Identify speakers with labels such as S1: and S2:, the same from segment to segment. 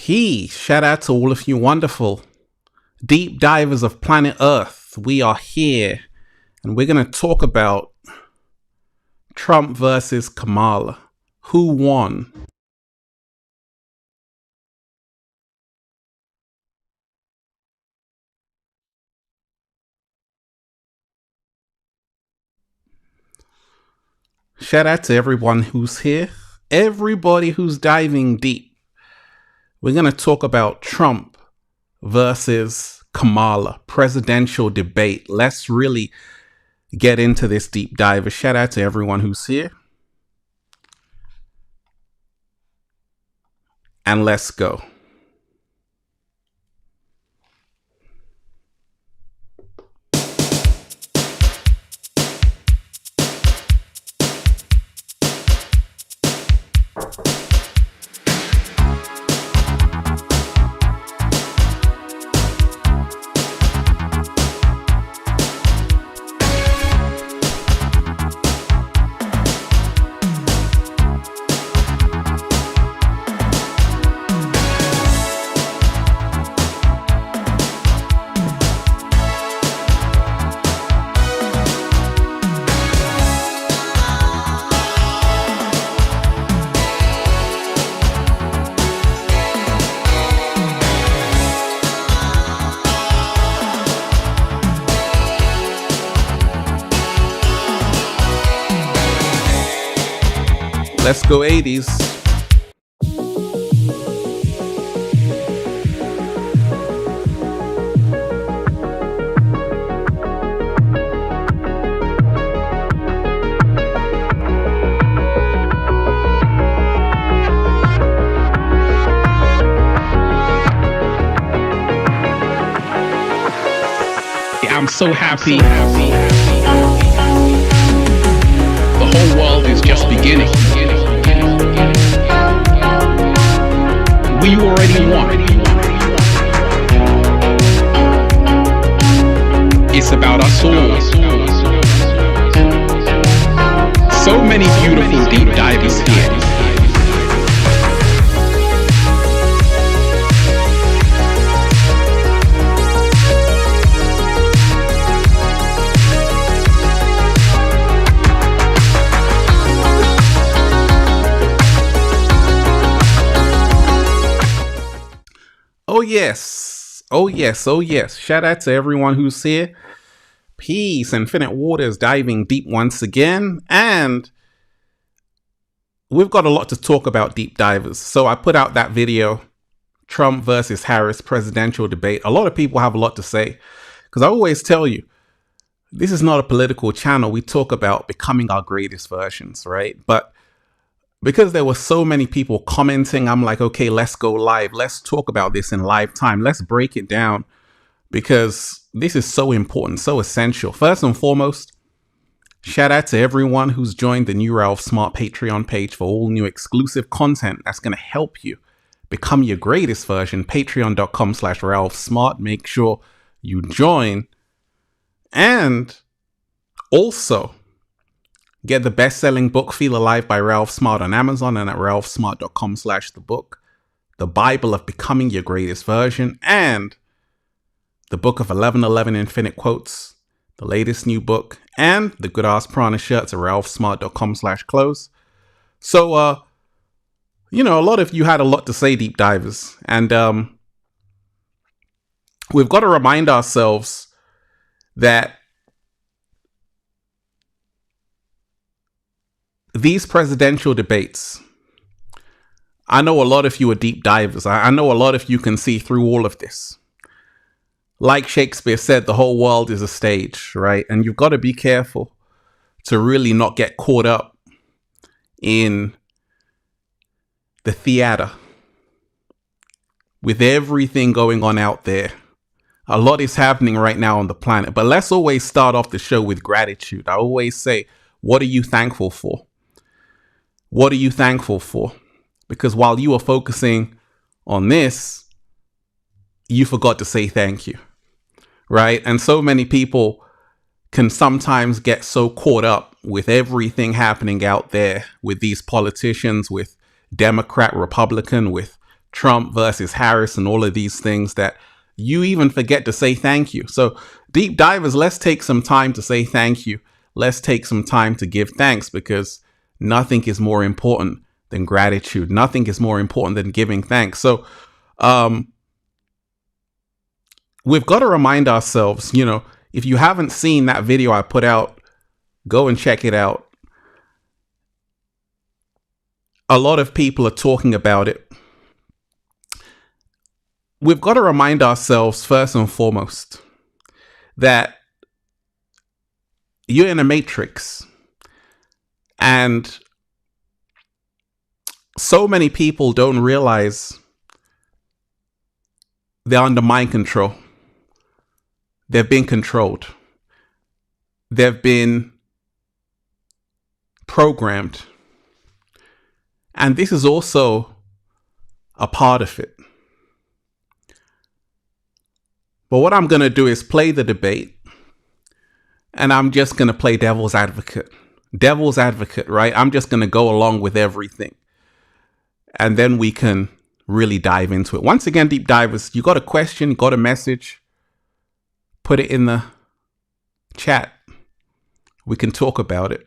S1: Shout out to all of you wonderful deep divers of planet Earth. We are here and we're going to talk about Trump versus Kamala. Who won? Shout out to everyone who's here, everybody who's diving deep. We're going to talk about Trump versus Kamala, presidential debate. Let's really get into this deep dive. A shout out to everyone who's here. And let's go. Let's go 80s.
S2: I'm so happy. The whole world is just beginning. We already won. It's about us all. So many beautiful deep divers here.
S1: Oh yes. Oh yes. Oh yes. Shout out to everyone who's here. Peace. Infinite Waters diving deep once again. And we've got a lot to talk about, deep divers. So I put out that video, Trump versus Harris presidential debate. A lot of people have a lot to say because I always tell you, this is not a political channel. We talk about becoming our greatest versions, right? But because there were so many people commenting, I'm like, okay, let's go live. Let's talk about this in live time. Let's break it down because this is so important, so essential. First and foremost, shout out to everyone who's joined the new Ralph Smart Patreon page for all new exclusive content that's going to help you become your greatest version. Patreon.com/Ralph Smart. Make sure you join. And also, get the best-selling book, Feel Alive by Ralph Smart on Amazon and at ralphsmart.com/thebook. The Bible of Becoming Your Greatest Version and the Book of 1111 Infinite Quotes, the latest new book, and the Good Ass Prana shirts at ralphsmart.com/close. So, a lot of you had a lot to say, deep divers. And we've got to remind ourselves that these presidential debates, I know a lot of you are deep divers. I know a lot of you can see through all of this. Like Shakespeare said, the whole world is a stage, right? And you've got to be careful to really not get caught up in the theater with everything going on out there. A lot is happening right now on the planet, but let's always start off the show with gratitude. I always say, what are you thankful for? What are you thankful for? Because while you are focusing on this, you forgot to say thank you, right? And so many people can sometimes get so caught up with everything happening out there with these politicians, with Democrat, Republican, with Trump versus Harris and all of these things that you even forget to say thank you. So deep divers, let's take some time to say thank you. Let's take some time to give thanks, because nothing is more important than gratitude. Nothing is more important than giving thanks. So we've got to remind ourselves, if you haven't seen that video I put out, go and check it out. A lot of people are talking about it. We've got to remind ourselves, first and foremost, that you're in a matrix. And so many people don't realize they're under mind control. They've been controlled. They've been programmed. And this is also a part of it. But what I'm going to do is play the debate. And I'm just going to play devil's advocate. Devil's advocate, right? I'm just going to go along with everything. And then we can really dive into it. Once again, deep divers, you got a question, you got a message, put it in the chat. We can talk about it.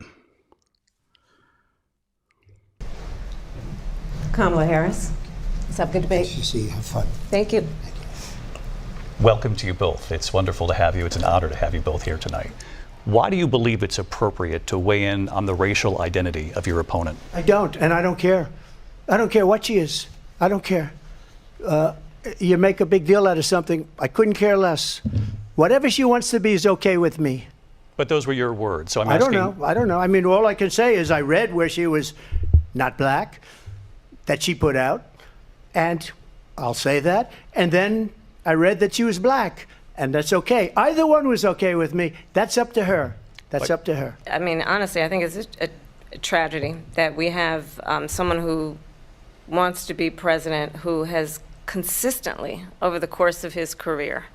S3: Kamala Harris. Let's have a good debate.
S4: Nice to see you. Have fun.
S3: Thank you.
S5: Welcome to you both. It's wonderful to have you. It's an honor to have you both here tonight. Why do you believe it's appropriate to weigh in on the racial identity of your opponent?
S4: I don't, and I don't care. I don't care what she is. I don't care. You make a big deal out of something. I couldn't care less. Whatever she wants to be is okay with me.
S5: But those were your words, so I'm
S4: I
S5: asking.
S4: don't know. I mean, all I can say is I read where she was not black, that she put out, and I'll say that. And then I read that she was black, and that's okay. Either one was okay with me. That's up to her. That's up to her.
S3: I mean, honestly, I think it's a tragedy that we have someone who wants to be president who has consistently, over the course of his career,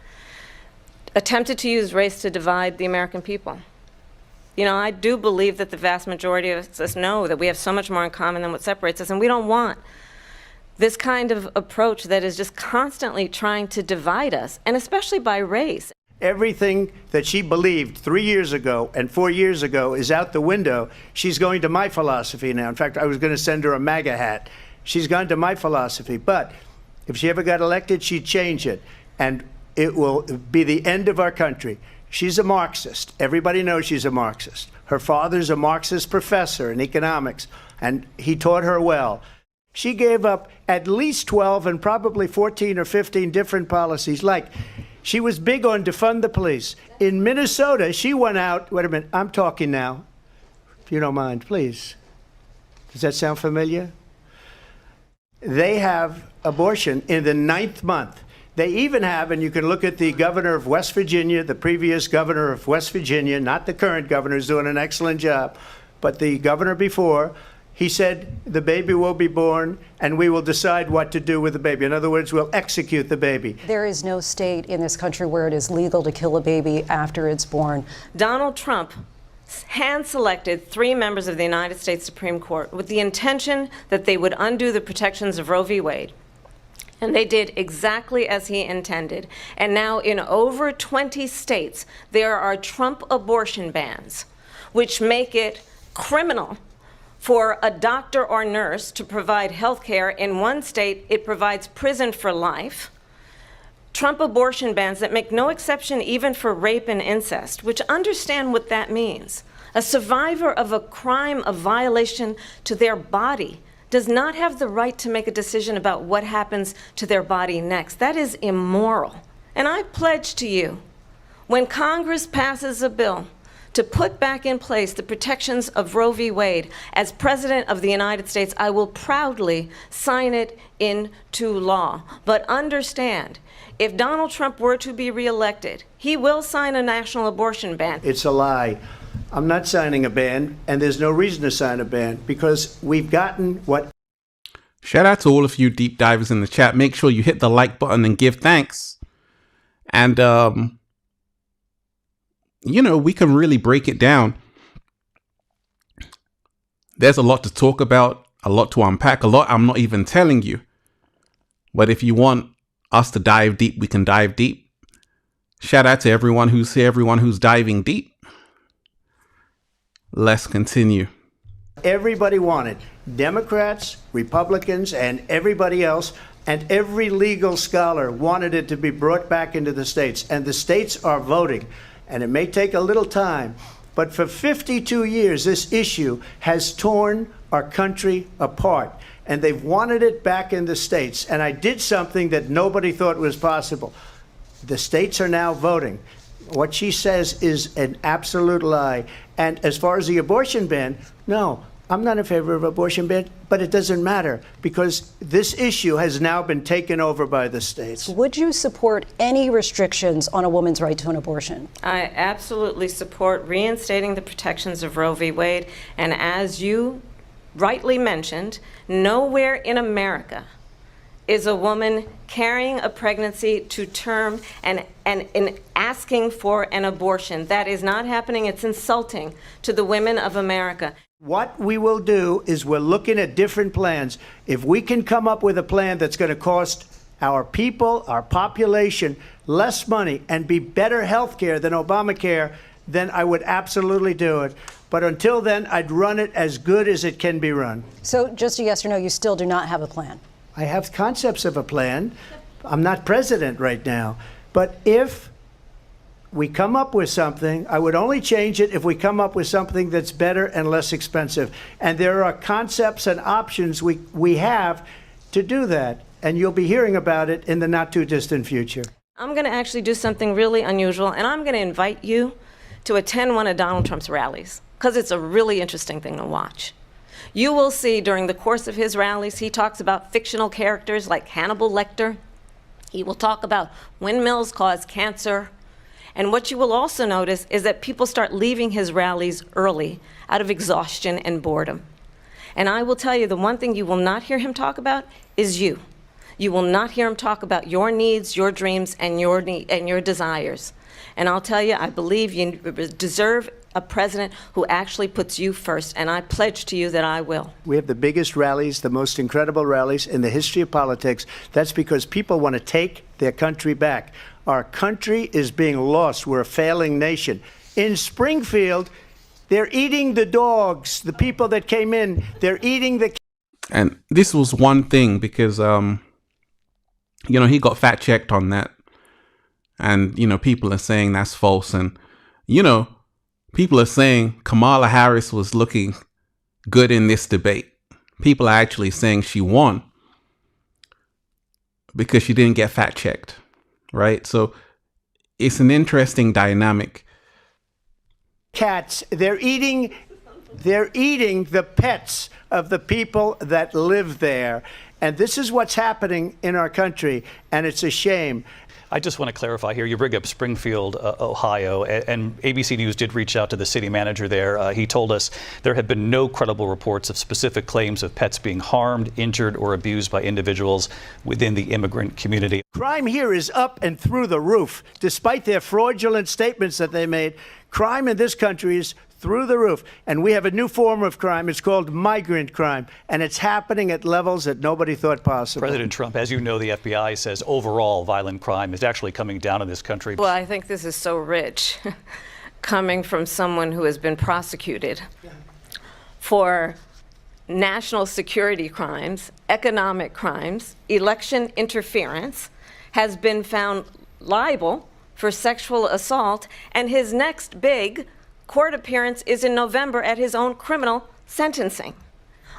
S3: attempted to use race to divide the American people. I do believe that the vast majority of us know that we have so much more in common than what separates us, and we don't want this kind of approach that is just constantly trying to divide us, and especially by race.
S4: Everything that she believed 3 years ago and 4 years ago is out the window. She's going to my philosophy now. In fact, I was going to send her a MAGA hat. She's gone to my philosophy. But if she ever got elected, she'd change it. And it will be the end of our country. She's a Marxist. Everybody knows she's a Marxist. Her father's a Marxist professor in economics, and he taught her well. She gave up at least 12 and probably 14 or 15 different policies. Like, she was big on defund the police. In Minnesota, she went out, wait a minute, I'm talking now, if you don't mind, please. Does that sound familiar? They have abortion in the 9th month. They even have, and you can look at the governor of West Virginia, the previous governor of West Virginia, not the current governor, who's doing an excellent job, but the governor before, he said the baby will be born and we will decide what to do with the baby. In other words, we'll execute the baby.
S6: There is no state in this country where it is legal to kill a baby after it's born.
S3: Donald Trump hand-selected 3 members of the United States Supreme Court with the intention that they would undo the protections of Roe v. Wade. And they did exactly as he intended. And now in over 20 states, there are Trump abortion bans, which make it criminal for a doctor or nurse to provide health care. In one state, it provides prison for life. Trump abortion bans that make no exception even for rape and incest, which understand what that means. A survivor of a crime of violation to their body does not have the right to make a decision about what happens to their body next. That is immoral. And I pledge to you, when Congress passes a bill to put back in place the protections of Roe v. Wade, as President of the United States, I will proudly sign it into law. But understand, if Donald Trump were to be reelected, he will sign a national abortion ban.
S4: It's a lie. I'm not signing a ban, and there's no reason to sign a ban because we've gotten what.
S1: Shout out to all of you deep divers in the chat. Make sure you hit the like button and give thanks. And, we can really break it down. There's a lot to talk about, a lot to unpack, a lot I'm not even telling you. But if you want us to dive deep, we can dive deep. Shout out to everyone who's here, everyone who's diving deep. Let's continue.
S4: Everybody wanted, Democrats, Republicans, and everybody else, and every legal scholar wanted it to be brought back into the states. And the states are voting. And it may take a little time, but for 52 years, this issue has torn our country apart. And they've wanted it back in the states. And I did something that nobody thought was possible. The states are now voting. What she says is an absolute lie. And as far as the abortion ban, no, I'm not in favor of abortion ban, but it doesn't matter because this issue has now been taken over by the states.
S6: Would you support any restrictions on a woman's right to an abortion?
S3: I absolutely support reinstating the protections of Roe v. Wade. And as you rightly mentioned, nowhere in America is a woman carrying a pregnancy to term and asking for an abortion. That is not happening. It's insulting to the women of America.
S4: What we will do is we're looking at different plans. If we can come up with a plan that's going to cost our people, our population, less money and be better health care than Obamacare, then I would absolutely do it. But until then, I'd run it as good as it can be run.
S6: So just a yes or no, you still do not have a plan?
S4: I have concepts of a plan. I'm not president right now. But if we come up with something, I would only change it if we come up with something that's better and less expensive. And there are concepts and options we have to do that. And you'll be hearing about it in the not too distant future.
S3: I'm going to actually do something really unusual, and I'm going to invite you to attend one of Donald Trump's rallies, because it's a really interesting thing to watch. You will see during the course of his rallies, he talks about fictional characters like Hannibal Lecter. He will talk about windmills cause cancer. And what you will also notice is that people start leaving his rallies early out of exhaustion and boredom. And I will tell you, the one thing you will not hear him talk about is you. You will not hear him talk about your needs, your dreams, and your desires. And I'll tell you, I believe you deserve a president who actually puts you first, and I pledge to you that I will.
S4: We have the biggest rallies, the most incredible rallies in the history of politics. That's because people want to take their country back. Our country is being lost. We're a failing nation. In Springfield, they're eating the dogs. The people that came in, they're eating the...
S1: And this was one thing because, he got fact checked on that. And, people are saying that's false. And, people are saying Kamala Harris was looking good in this debate. People are actually saying she won because she didn't get fact checked. Right. So it's an interesting dynamic.
S4: Cats, they're eating the pets of the people that live there. And this is what's happening in our country. And it's a shame.
S5: I just want to clarify here. You bring up Springfield, Ohio, and ABC News did reach out to the city manager there. He told us there have been no credible reports of specific claims of pets being harmed, injured, or abused by individuals within the immigrant community.
S4: Crime here is up and through the roof. Despite their fraudulent statements that they made, crime in this country is through the roof. And we have a new form of crime. It's called migrant crime. And it's happening at levels that nobody thought possible.
S5: President Trump, as you know, the FBI says overall violent crime is actually coming down in this country.
S3: Well, I think this is so rich coming from someone who has been prosecuted for national security crimes, economic crimes, election interference, has been found liable for sexual assault, and his next big court appearance is in November at his own criminal sentencing.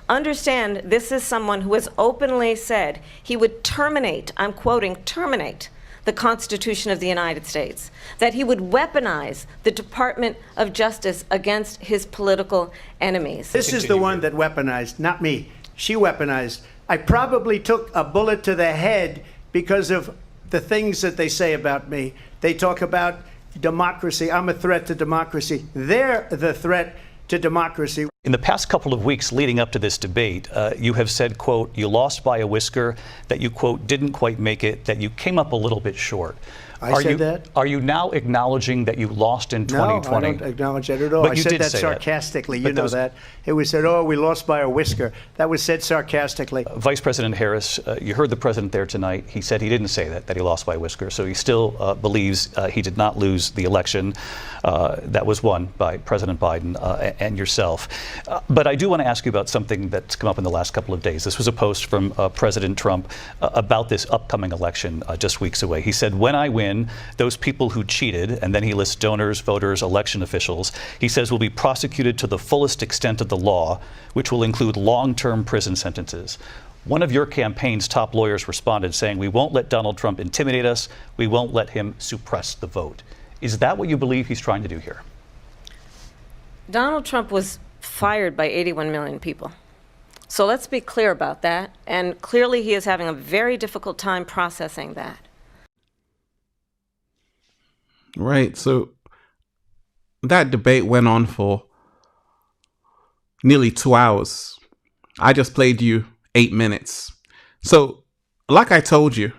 S3: Understand, this is someone who has openly said he would terminate, I'm quoting, terminate the Constitution of the United States, that he would weaponize the Department of Justice against his political enemies.
S4: This is the one that weaponized, not me. She weaponized. I probably took a bullet to the head because of the things that they say about me. They talk about democracy. I'm a threat to democracy. They're the threat to democracy.
S5: In the past couple of weeks leading up to this debate, you have said, quote, you lost by a whisker, that you, quote, didn't quite make it, that you came up a little bit short.
S4: I said that?
S5: Are you now acknowledging that you lost in
S4: No,
S5: 2020?
S4: I don't acknowledge that at all.
S5: But
S4: I
S5: you
S4: said
S5: did
S4: that
S5: say that.
S4: sarcastically.
S5: But
S4: You know that. It was said, oh, we lost by a whisker. That was said sarcastically.
S5: Vice President Harris, you heard the president there tonight. He said he didn't say that he lost by a whisker. So he still believes he did not lose the election that was won by President Biden and yourself. But I do want to ask you about something that's come up in the last couple of days. This was a post from President Trump about this upcoming election just weeks away. He said, when I win, those people who cheated, and then he lists donors, voters, election officials, he says will be prosecuted to the fullest extent of the law, which will include long-term prison sentences. One of your campaign's top lawyers responded saying, we won't let Donald Trump intimidate us. We won't let him suppress the vote. Is that what you believe he's trying to do here?
S3: Donald Trump was fired by 81 million people. So let's be clear about that. And clearly he is having a very difficult time processing that.
S1: Right. So that debate went on for nearly 2 hours. I just played you 8 minutes. So, like I told you,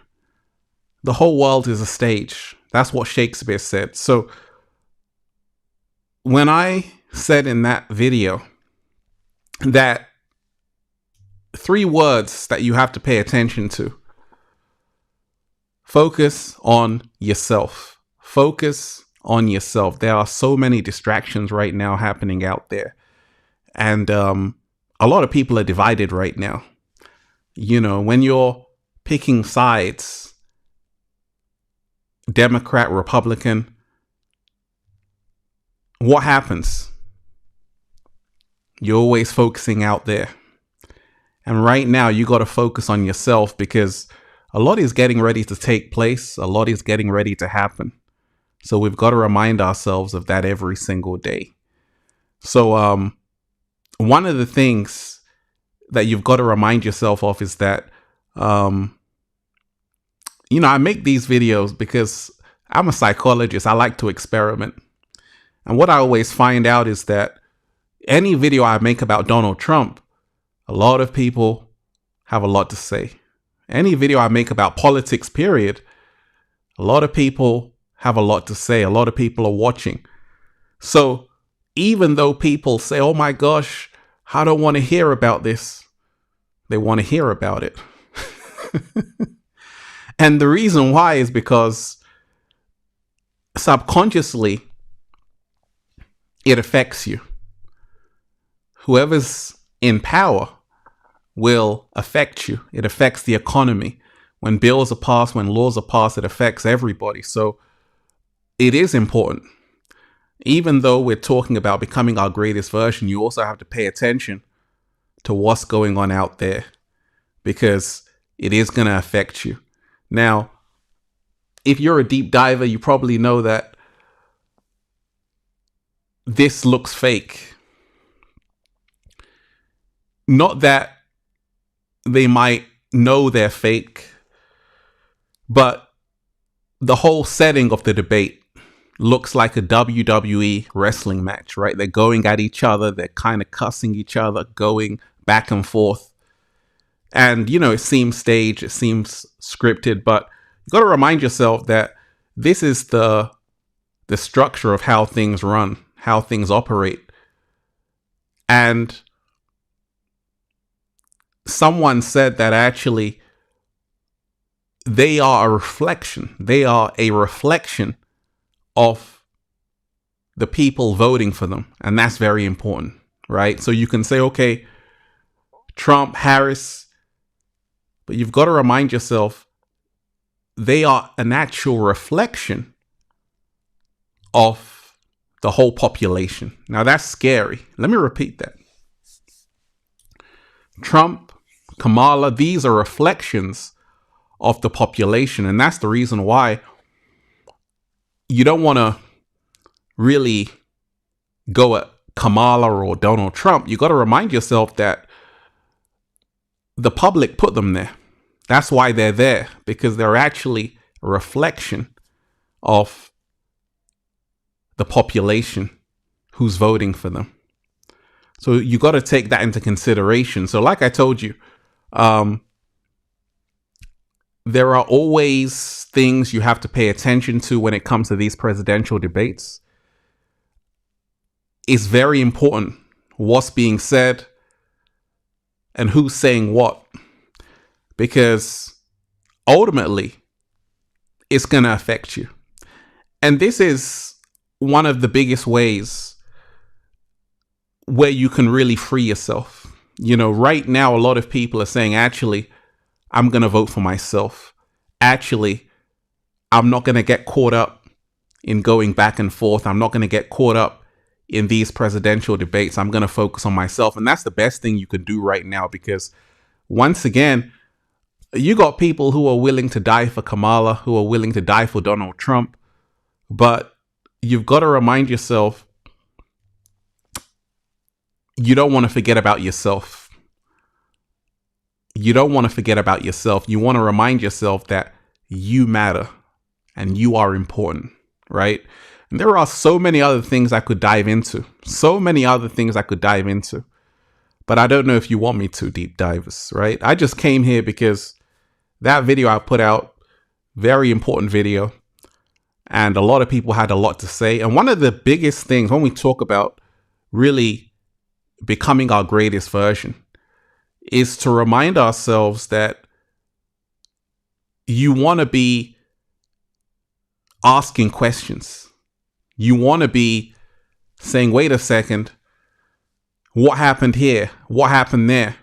S1: the whole world is a stage. That's what Shakespeare said. So, when I said in that video that 3 words that you have to pay attention to: focus on yourself. Focus on yourself. There are so many distractions right now happening out there. And a lot of people are divided right now. You know, when you're picking sides, Democrat, Republican, what happens? You're always focusing out there. And right now, you got to focus on yourself, because a lot is getting ready to take place. A lot is getting ready to happen. So we've got to remind ourselves of that every single day. So one of the things that you've got to remind yourself of is that, I make these videos because I'm a psychologist. I like to experiment. And what I always find out is that any video I make about Donald Trump, a lot of people have a lot to say. Any video I make about politics, period, a lot of people have a lot to say. A lot of people are watching. So even though people say, oh my gosh, I don't want to hear about this, they want to hear about it. And the reason why is because subconsciously it affects you. Whoever's in power will affect you. It affects the economy. When bills are passed, when laws are passed, it affects everybody. So it is important. Even though we're talking about becoming our greatest version, you also have to pay attention to what's going on out there, because it is going to affect you. Now, if you're a deep diver, you probably know that this looks fake. Not that they might know they're fake, but the whole setting of the debate looks like a WWE wrestling match, right? They're going at each other. They're kind of cussing each other, going back and forth. And, it seems staged. It seems scripted. But you got to remind yourself that this is the structure of how things run, how things operate. And someone said that actually they are a reflection. They are a reflection of the people voting for them. And that's very important, right? So you can say, okay, Trump, Harris, but you've got to remind yourself they are an actual reflection of the whole population. Now that's scary. Let me repeat that. Trump, Kamala, these are reflections of the population. And that's the reason why you don't want to really go at Kamala or Donald Trump. You got to remind yourself that the public put them there. That's why they're there, because they're actually a reflection of the population who's voting for them. So you got to take that into consideration. So like I told you, there are always things you have to pay attention to when it comes to these presidential debates. It's very important what's being said and who's saying what, because ultimately it's going to affect you. And this is one of the biggest ways where you can really free yourself. You know, right now, a lot of people are saying, actually, I'm going to vote for myself. Actually, I'm not going to get caught up in going back and forth. I'm not going to get caught up in these presidential debates. I'm going to focus on myself. And that's the best thing you can do right now, because once again, you got people who are willing to die for Kamala, who are willing to die for Donald Trump. But you've got to remind yourself, you don't want to forget about yourself. You don't want to forget about yourself. You want to remind yourself that you matter and you are important, right? And there are so many other things I could dive into. But I don't know if you want me to, deep divers, right? I just came here because that video I put out, very important video. And a lot of people had a lot to say. And one of the biggest things when we talk about really becoming our greatest version is to remind ourselves that you want to be asking questions. You want to be saying, wait a second, what happened here? What happened there?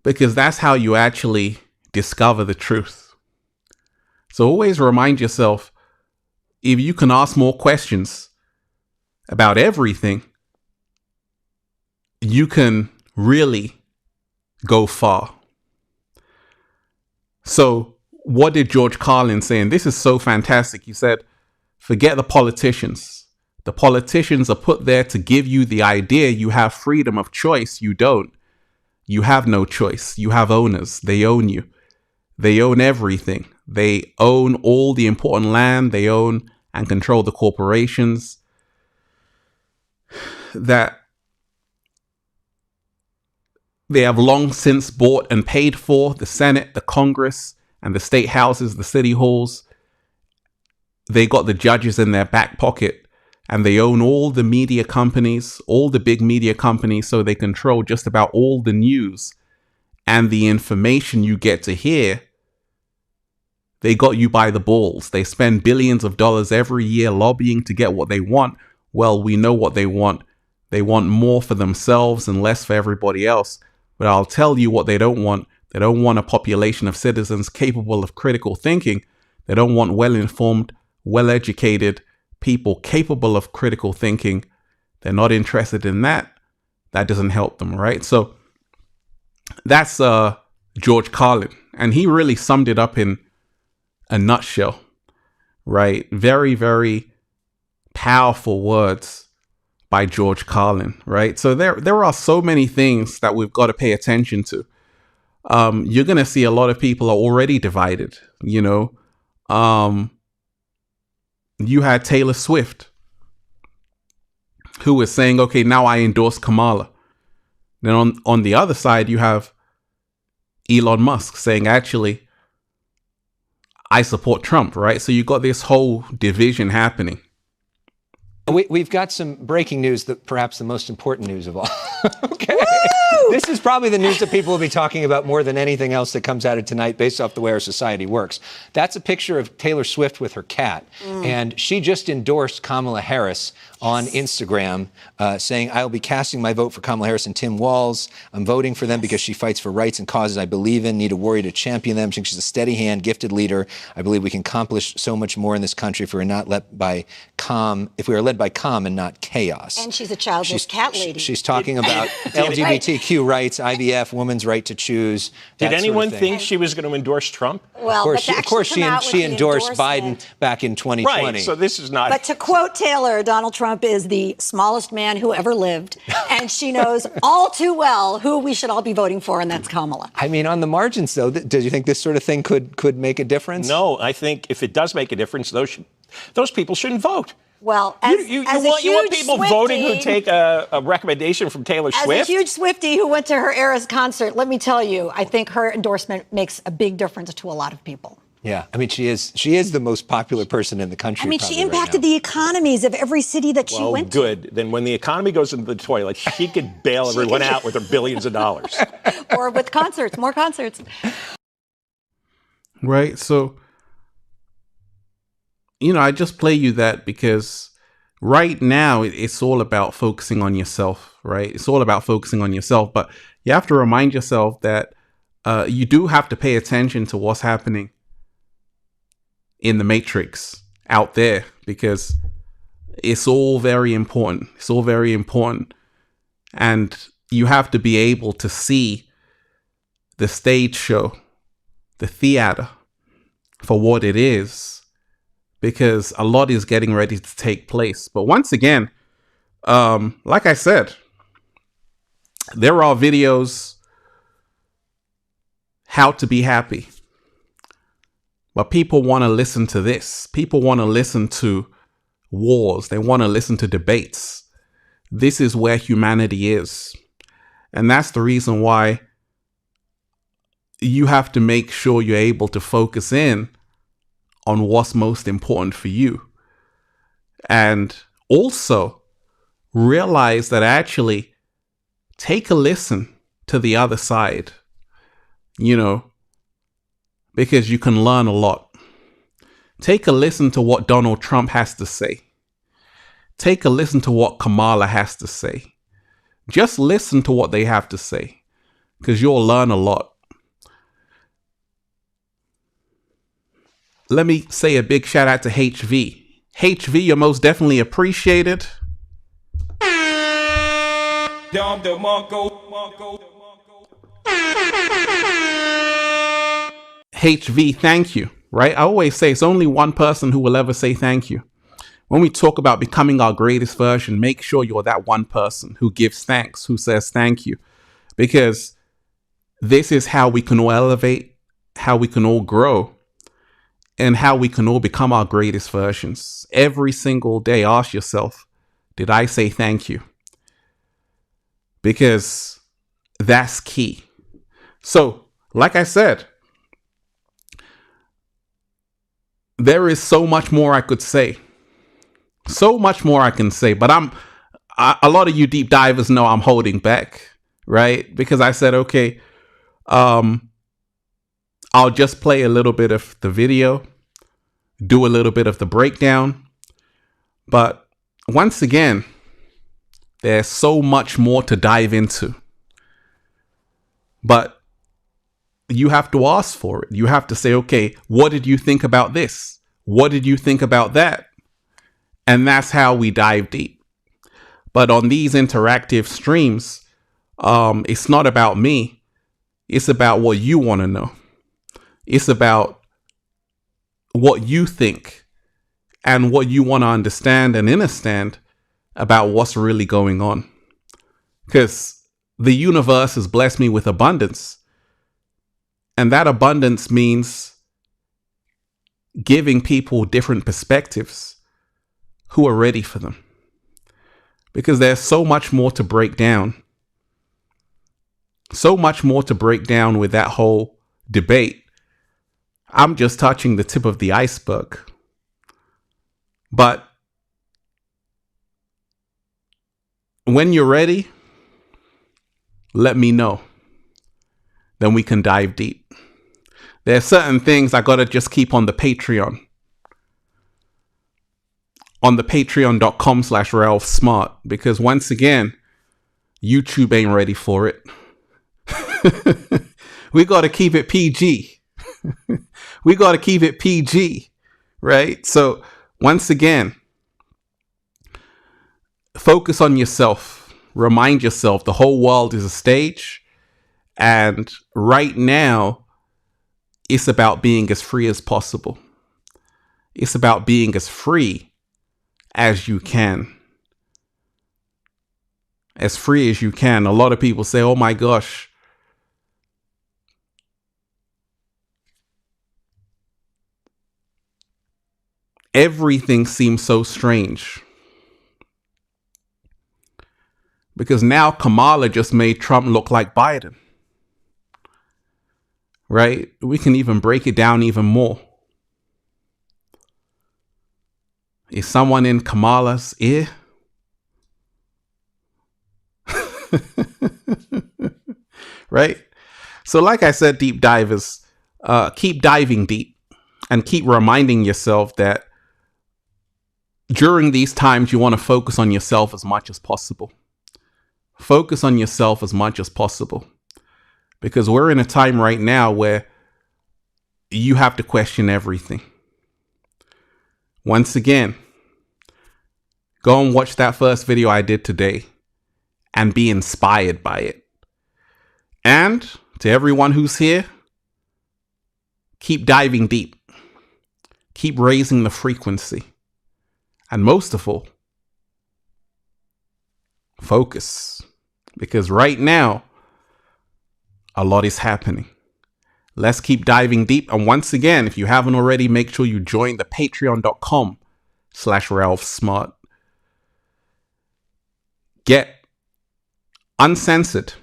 S1: Because that's how you actually discover the truth. So always remind yourself, if you can ask more questions about everything, you can really go far. So what did George Carlin say? And this is so fantastic. He said, forget the politicians. The politicians are put there to give you the idea you have freedom of choice. You don't. You have no choice. You have owners. They own you. They own everything. They own all the important land. They own and control the corporations that they have long since bought and paid for. The Senate, the Congress, and the state houses, the city halls. They got the judges in their back pocket, and they own all the media companies, all the big media companies, so they control just about all the news and the information you get to hear. They got you by the balls. They spend billions of dollars every year lobbying to get what they want. Well, we know what they want. They want more for themselves and less for everybody else. But I'll tell you what they don't want. They don't want a population of citizens capable of critical thinking. They don't want well-informed, well-educated people capable of critical thinking. They're not interested in that. That doesn't help them, right? So that's George Carlin. And he really summed it up in a nutshell, right? Very, very powerful words by George Carlin, right? So there are so many things that we've got to pay attention to. You're going to see a lot of people are already divided, you know. You had Taylor Swift, who was saying, okay, now I endorse Kamala. Then on the other side, you have Elon Musk saying, actually, I support Trump, right? So you got this whole division happening.
S7: We've got some breaking news, that perhaps the most important news of all. Okay. Woo! This is probably the news that people will be talking about more than anything else that comes out of tonight based off the way our society works. That's a picture of Taylor Swift with her cat. And she just endorsed Kamala Harris on Instagram, saying, I'll be casting my vote for Kamala Harris and Tim Walz. I'm voting for them because she fights for rights and causes I believe in, need a warrior to champion them. She's a steady hand, gifted leader. I believe we can accomplish so much more in this country if we are led by calm and not chaos.
S8: And she's a childless cat lady.
S7: She's talking about LGBTQ rights, IVF, women's right to choose.
S9: Did anyone think she was going to endorse Trump?
S8: Well,
S7: of course she endorsed Biden back in 2020.
S9: Right, so this is not...
S8: But to quote Taylor, Donald Trump is the smallest man who ever lived, and she knows all too well who we should all be voting for, and that's Kamala.
S7: I mean, on the margins, though, do you think this sort of thing could make a difference?
S9: No, I think if it does make a difference, those people shouldn't vote.
S8: Well, as
S9: You
S8: a
S9: want
S8: huge
S9: people
S8: Swiftie,
S9: voting who take a recommendation from Taylor
S8: as
S9: Swift?
S8: a huge Swiftie who went to her Eras concert, let me tell you, I think her endorsement makes a big difference to a lot of people.
S7: Yeah, I mean, she is the most popular person in the country.
S8: I mean, she
S7: probably right
S8: impacted
S7: now.
S8: the economies of every city that she
S9: Well,
S8: went to.
S9: good. Then when the economy goes into the toilet, she could bail everyone out with her billions of dollars.
S8: Or with concerts, more concerts.
S1: Right? So, I just play you that because right now it's all about focusing on yourself, right? It's all about focusing on yourself. But you have to remind yourself that you do have to pay attention to what's happening in the matrix out there, because it's all very important. It's all very important. And you have to be able to see the stage show, the theater, for what it is, because a lot is getting ready to take place. But once again, like I said, there are videos how to be happy. But people want to listen to this. People want to listen to wars. They want to listen to debates. This is where humanity is. And that's the reason why you have to make sure you're able to focus in on what's most important for you. And also realize that actually take a listen to the other side, because you can learn a lot. Take a listen to what Donald Trump has to say. Take a listen to what Kamala has to say. Just listen to what they have to say, because you'll learn a lot. Let me say a big shout out to HV. HV, you're most definitely appreciated. HV, thank you, right? I always say it's only one person who will ever say thank you. When we talk about becoming our greatest version, make sure you're that one person who gives thanks, who says thank you, because this is how we can all elevate, how we can all grow, and how we can all become our greatest versions. Every single day, ask yourself, did I say thank you? Because that's key. So, like I said, there is so much more I could say. So much more I can say, but a lot of you deep divers know I'm holding back, right? Because I said, okay, I'll just play a little bit of the video, do a little bit of the breakdown. But once again, there's so much more to dive into. But you have to ask for it. You have to say, okay, what did you think about this? What did you think about that? And that's how we dive deep. But on these interactive streams, it's not about me. It's about what you want to know. It's about what you think and what you want to understand and understand about what's really going on. Because the universe has blessed me with abundance. And that abundance means giving people different perspectives who are ready for them. Because there's so much more to break down. So much more to break down with that whole debate. I'm just touching the tip of the iceberg. But when you're ready, let me know. Then we can dive deep. There are certain things I gotta just keep on the Patreon. On the patreon.com/RalphSmart, because once again, YouTube ain't ready for it. We got to keep it PG. We got to keep it PG, right? So once again, focus on yourself. Remind yourself the whole world is a stage. And right now, it's about being as free as possible. It's about being as free as you can. As free as you can. A lot of people say, oh my gosh, everything seems so strange. Because now Kamala just made Trump look like Biden. Right? We can even break it down even more. Is someone in Kamala's ear? Right? So like I said, deep divers, keep diving deep and keep reminding yourself that during these times, you want to focus on yourself as much as possible. Focus on yourself as much as possible. Because we're in a time right now where you have to question everything. Once again, go and watch that first video I did today and be inspired by it. And to everyone who's here, keep diving deep. Keep raising the frequency. And most of all, focus. Because right now, a lot is happening. Let's keep diving deep. And once again, if you haven't already, make sure you join the patreon.com/RalphSmart. Get uncensored,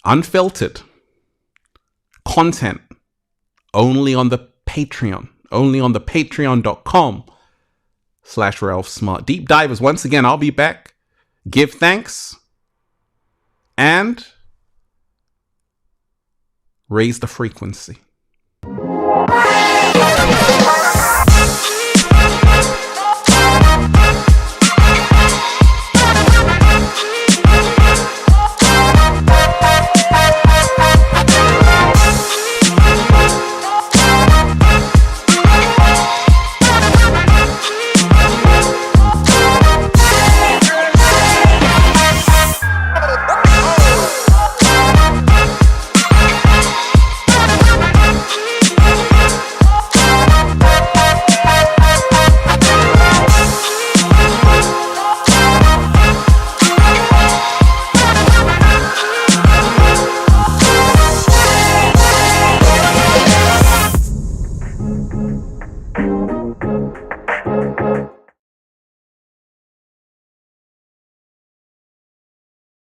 S1: unfiltered content only on the Patreon. Only on the patreon.com/RalphSmart. Deep divers, once again, I'll be back. Give thanks and raise the frequency.